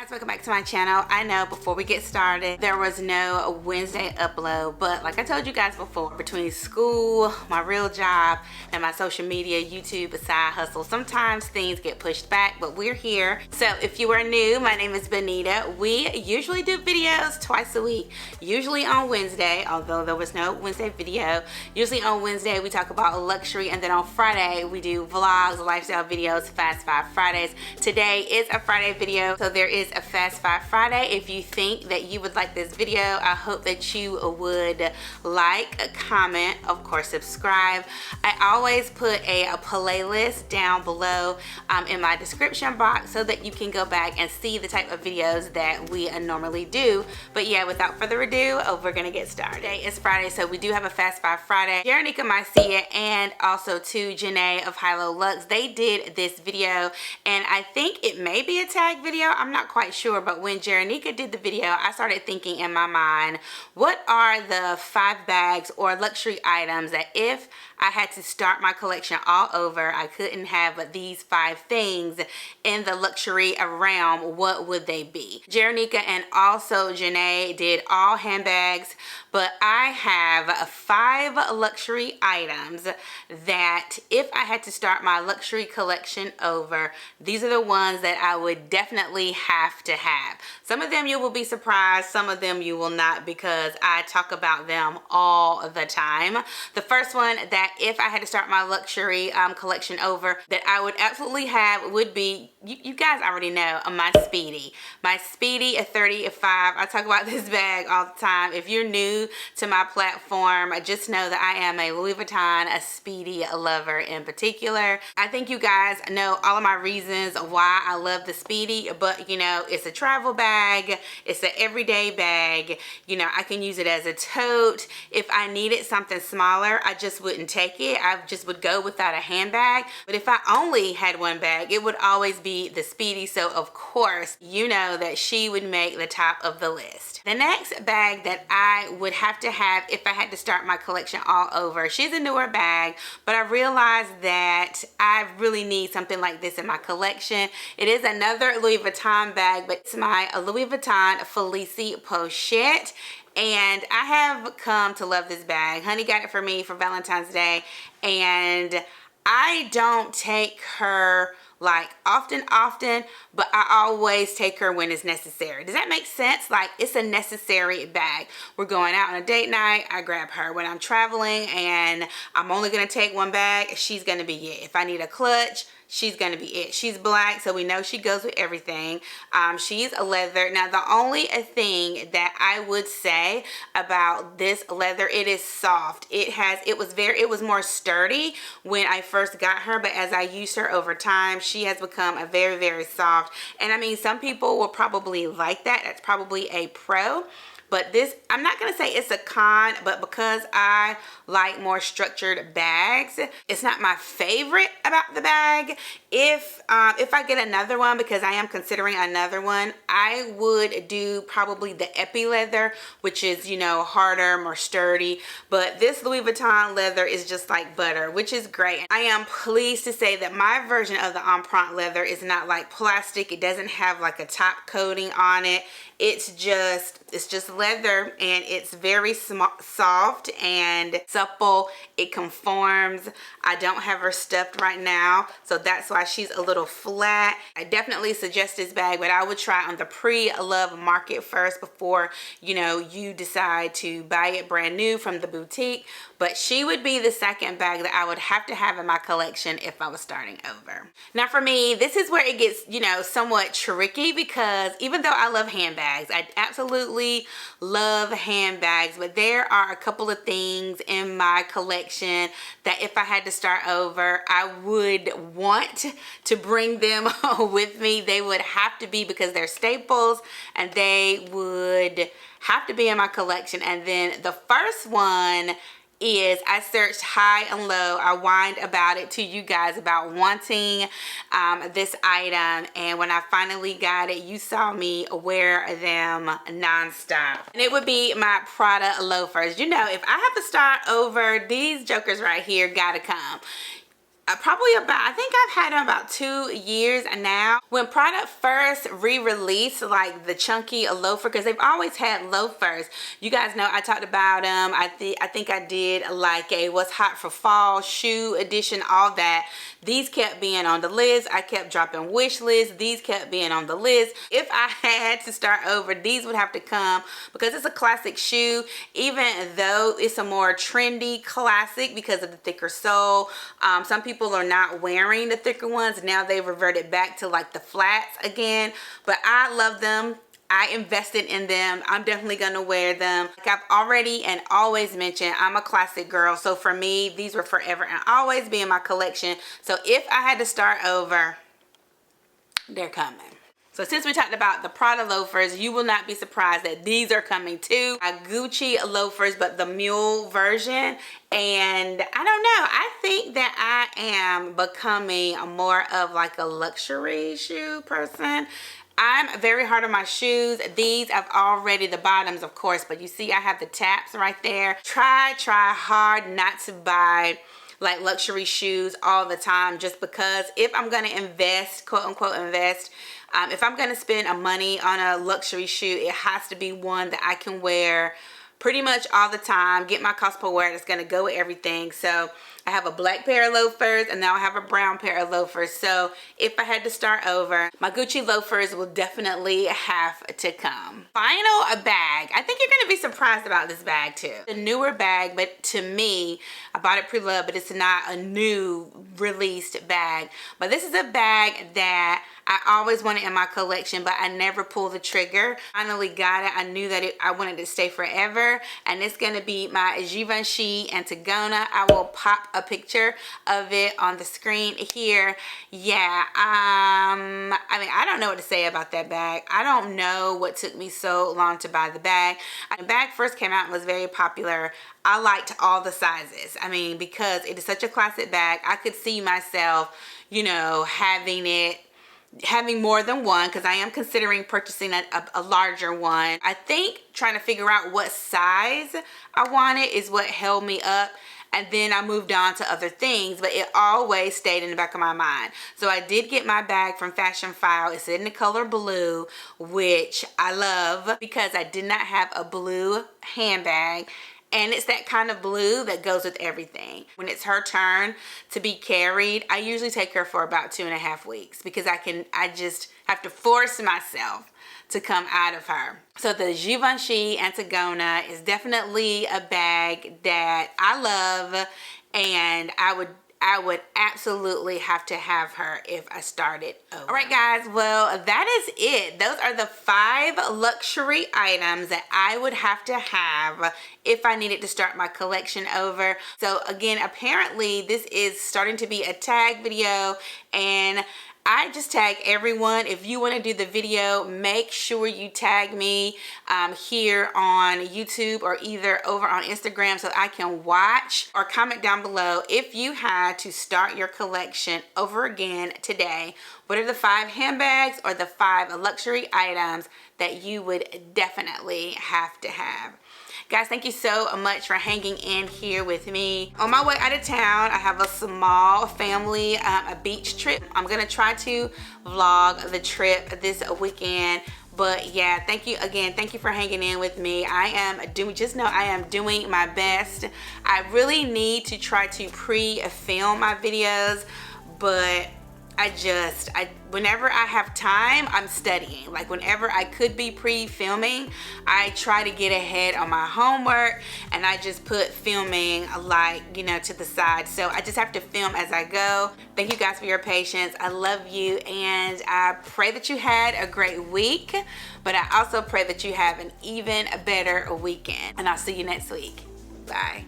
guys, welcome back to my channel. I know before we get started there was no Wednesday upload, but like I told you guys before, between school, my real job, and my social media, YouTube, side hustle, sometimes things get pushed back, but we're here. So if you are new, my name is Benita. We usually do videos twice a week, usually on Wednesday, although there was no Wednesday video. Usually on Wednesday we talk about luxury, and then on Friday we do vlogs, lifestyle videos, Fast Five Fridays. Today is a Friday video, so there is a Fast Five Friday. If you think that you would like this video, I hope that you would like, comment, of course subscribe. I always put a playlist down below in my description box so that you can go back and see the type of videos that we normally do. But yeah, without further ado, we're gonna get started. Today is Friday, so we do have a Fast Five Friday. Jeronica Marcia and also to Janae of High Low Lux, they did this video, and I think it may be a tag video, I'm not quite sure, but when Jeronica did the video, I started thinking in my mind, what are the 5 bags or luxury items that if I had to start my collection all over, I couldn't have but these 5 things in the luxury realm, what would they be? Jeronica and also Janae did all handbags, but I have 5 luxury items that if I had to start my luxury collection over, these are the ones that I would definitely have to have. Some of them you will be surprised, some of them you will not, because I talk about them all the time. The first one that if I had to start my luxury collection over that I would absolutely have would be, you guys already know, my Speedy. My Speedy a 35. I talk about this bag all the time. If you're new to my platform, just know that I am a Louis Vuitton, a Speedy lover in particular. I think you guys know all of my reasons why I love the Speedy, but you know, it's a travel bag, it's an everyday bag, you know, I can use it as a tote. If I needed something smaller, I just wouldn't take it. I just would go without a handbag. But if I only had one bag, it would always be the Speedy, so of course you know that she would make the top of the list. The next bag that I would have to have if I had to start my collection all over, she's a newer bag, but I realized that I really need something like this in my collection. It is another Louis Vuitton bag, but it's my Louis Vuitton Felicie Pochette. And I have come to love this bag. Honey got it for me for Valentine's Day, and I don't take her like often, but I always take her when it's necessary. Does that make sense? Like, it's a necessary bag. We're going out on a date night, I grab her. When I'm traveling and I'm only gonna take one bag, she's gonna be it. If I need a clutch, she's gonna be it. She's black, so we know she goes with everything. She's a leather. Now, the only thing that I would say about this leather, it is soft. It was more sturdy when I first got her, but as I use her over time, she has become a very, very soft. And I mean, some people will probably like that. That's probably a pro. But this, I'm not gonna say it's a con, but because I like more structured bags, it's not my favorite about the bag. If I get another one, because I am considering another one, I would do probably the epi leather, which is, you know, harder, more sturdy. But this Louis Vuitton leather is just like butter, which is great. I am pleased to say that my version of the Empreinte leather is not like plastic. It doesn't have like a top coating on it. It's just leather, and it's very soft and supple. It conforms. I don't have her stuffed right now, so that's why she's a little flat. I definitely suggest this bag, but I would try on the pre-love market first before, you know, you decide to buy it brand new from the boutique. But she would be the second bag that I would have to have in my collection if I was starting over. Now for me, this is where it gets, you know, somewhat tricky, because even though I love handbags, I absolutely love handbags, but there are a couple of things in my collection that if I had to start over, I would want to bring them with me. They would have to be, because they're staples, and they would have to be in my collection. And then the first one is, I searched high and low. I whined about it to you guys about wanting this item, and when I finally got it, you saw me wear them nonstop. And it would be my Prada loafers. You know, if I have to start over, these jokers right here gotta come. probably about, I think I've had them about 2 years now. When product first re-released, like the chunky loafer, because they've always had loafers. You guys know I talked about them. I think I did like a what's hot for fall shoe edition, all that. These kept being on the list. I kept dropping wish lists. These kept being on the list. If I had to start over, these would have to come because it's a classic shoe, even though it's a more trendy classic because of the thicker sole. Some people are not wearing the thicker ones. Now they've reverted back to like the flats again, but I love them. I invested in them. I'm definitely gonna wear them. Like I've already and always mentioned, I'm a classic girl. So for me, these will forever and always be in my collection. So if I had to start over, they're coming. So since we talked about the Prada loafers, you will not be surprised that these are coming too. Gucci loafers, but the mule version. And I don't know, I think that I am becoming more of like a luxury shoe person. I'm very hard on my shoes. These I've already, the bottoms of course, but you see I have the taps right there. Try hard not to buy like luxury shoes all the time, just because if I'm gonna invest, quote unquote invest, if I'm gonna spend money on a luxury shoe, it has to be one that I can wear pretty much all the time, get my Costco wear that's gonna go with everything. So I have a black pair of loafers and now I have a brown pair of loafers. So if I had to start over, my Gucci loafers will definitely have to come. Final bag. I think you're gonna be surprised about this bag too. A newer bag, but to me, I bought it pre-loved, but it's not a new released bag. But this is a bag that I always wanted in my collection, but I never pulled the trigger. Finally got it. I knew that I wanted to stay forever, and it's gonna be my Givenchy Antigona. I will pop a picture of it on the screen here. Yeah, I mean, I don't know what to say about that bag. I don't know what took me so long to buy the bag. When the bag first came out and was very popular, I liked all the sizes. I mean, because it is such a classic bag, I could see myself, you know, having more than one, because I am considering purchasing a larger one. I think trying to figure out what size I wanted is what held me up, and then I moved on to other things, but it always stayed in the back of my mind. So I did get my bag from Fashion File. It's in the color blue, which I love because I did not have a blue handbag. And it's that kind of blue that goes with everything. When it's her turn to be carried, I usually take her for about 2.5 weeks because I just have to force myself to come out of her. So the Givenchy Antigona is definitely a bag that I love, and I would absolutely have to have her if I started over. All right guys, well that is it. Those are the 5 luxury items that I would have to have if I needed to start my collection over. So again, apparently this is starting to be a tag video, and I just tag everyone. If you want to do the video, make sure you tag me here on YouTube or either over on Instagram so I can watch, or comment down below if you had to start your collection over again today. What are the 5 handbags or the 5 luxury items that you would definitely have to have? Guys, thank you so much for hanging in here with me. On my way out of town, I have a small family a beach trip. I'm gonna try to vlog the trip this weekend. But yeah, thank you again. Thank you for hanging in with me. Just know I am doing my best. I really need to try to pre-film my videos, but whenever I have time, I'm studying. Like whenever I could be pre-filming, I try to get ahead on my homework, and I just put filming like, you know, to the side. So I just have to film as I go. Thank you guys for your patience. I love you, and I pray that you had a great week, but I also pray that you have an even better weekend, and I'll see you next week. Bye.